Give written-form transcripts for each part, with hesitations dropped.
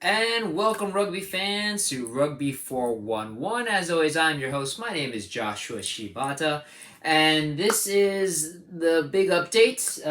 And welcome, rugby fans, to Rugby 411. As always, I'm your host. My name is Joshua Shibata, and this is the big update,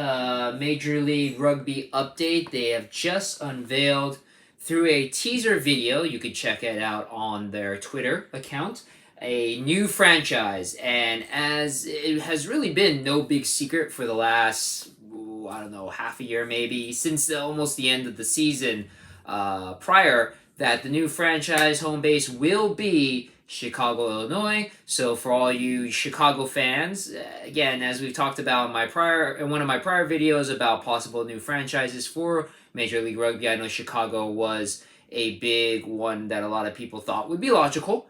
Major League Rugby update. They have just unveiled through a teaser video. You could check it out on their Twitter account. A new franchise, and as it has really been no big secret for the last, I don't know, half a year maybe, since almost the end of the season prior, that the new franchise home base will be Chicago, Illinois. So for all you Chicago fans, again, as we've talked about in one of my prior videos about possible new franchises for Major League Rugby, I know Chicago was a big one that a lot of people thought would be logical.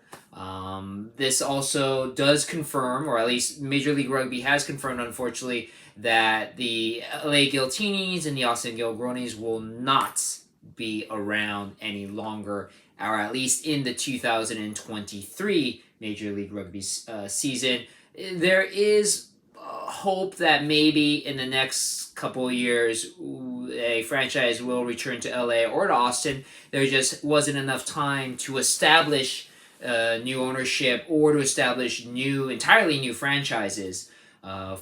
This also does confirm, or at least Major League Rugby has confirmed, unfortunately, that the LA Giltinis and the Austin Gilgronis will not be around any longer, or at least in the 2023 Major League Rugby season. There is hope that maybe in the next couple of years a franchise will return to LA or to Austin. There just wasn't enough time to establish new ownership or to establish entirely new franchises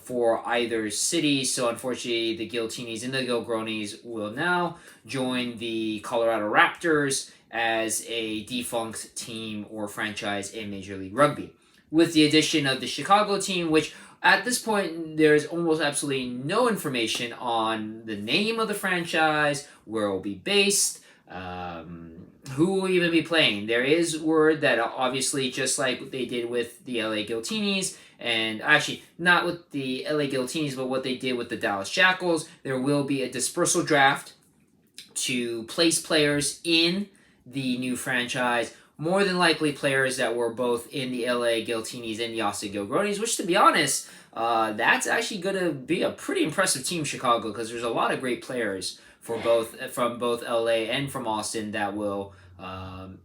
for either city. So unfortunately, the Giltinis and the Gilgronis will now join the Colorado Raptors as a defunct team or franchise in Major League Rugby. With the addition of the Chicago team, which at this point there's almost absolutely no information on the name of the franchise, where it will be based, who will even be playing. There is word that obviously, just like they did with the LA Giltinis, and actually not with the LA Giltinis, but what they did with the Dallas Jackals, there will be a dispersal draft to place players in the new franchise. More than likely players that were both in the LA Giltinis and the Austin Gilgronis, which, to be honest, that's actually going to be a pretty impressive team, Chicago, because there's a lot of great players from both LA and from Austin that will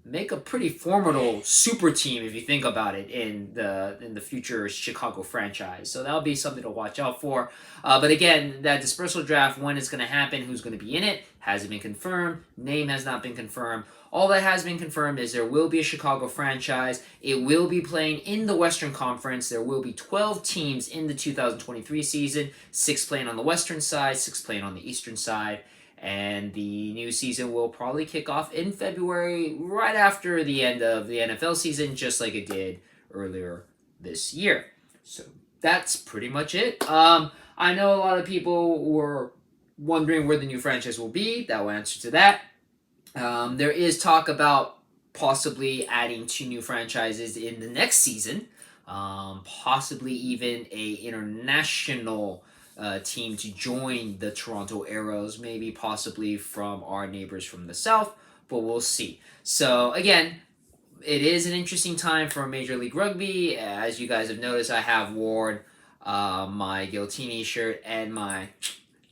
make a pretty formidable super team if you think about it in the future Chicago franchise. So that'll be something to watch out for. But again, that dispersal draft, when it's going to happen, who's going to be in it, hasn't been confirmed. Name has not been confirmed. All that has been confirmed is there will be a Chicago franchise. It will be playing in the Western Conference. There will be 12 teams in the 2023 season, 6 playing on the Western side, 6 playing on the Eastern side. And the new season will probably kick off in February, right after the end of the NFL season, just like it did earlier this year. So that's pretty much it. I know a lot of people were wondering where the new franchise will be. That will answer to that. There is talk about possibly adding 2 new franchises in the next season, possibly even a international team to join the Toronto Arrows, maybe possibly from our neighbors from the south, but we'll see. So again, it is an interesting time for Major League Rugby. As you guys have noticed, I have worn my Giltini shirt and my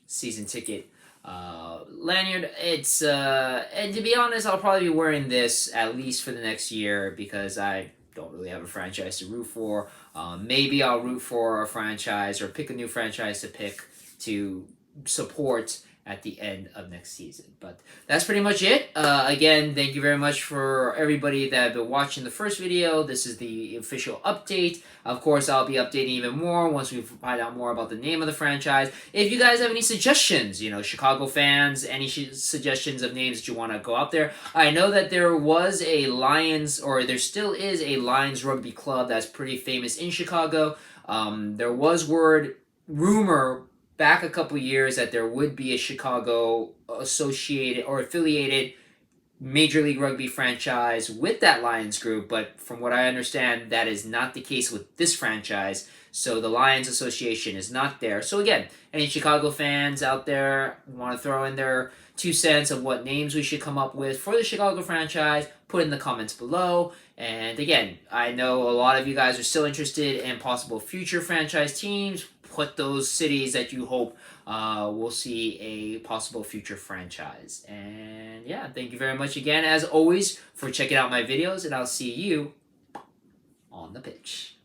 season ticket lanyard. It's and to be honest, I'll probably be wearing this at least for the next year because I don't really have a franchise to root for. Maybe I'll root for a franchise or pick a new franchise to support at the end of next season. But that's pretty much it. Again, thank you very much for everybody that have been watching the first video. This is the official update. Of course, I'll be updating even more once we find out more about the name of the franchise. If you guys have any suggestions, Chicago fans, any suggestions of names that you want to go out there. I know that there was a Lions, or there still is a Lions rugby club that's pretty famous in Chicago. There was rumor back a couple years that there would be a Chicago associated or affiliated Major League Rugby franchise with that Lions group, but from what I understand, that is not the case with this franchise. So the Lions Association is not there. So again, any Chicago fans out there want to throw in their 2 cents of what names we should come up with for the Chicago franchise, put in the comments below. And again, I know a lot of you guys are still interested in possible future franchise teams. Put those cities that you hope will see a possible future franchise. And yeah, thank you very much again, as always, for checking out my videos, and I'll see you on the pitch.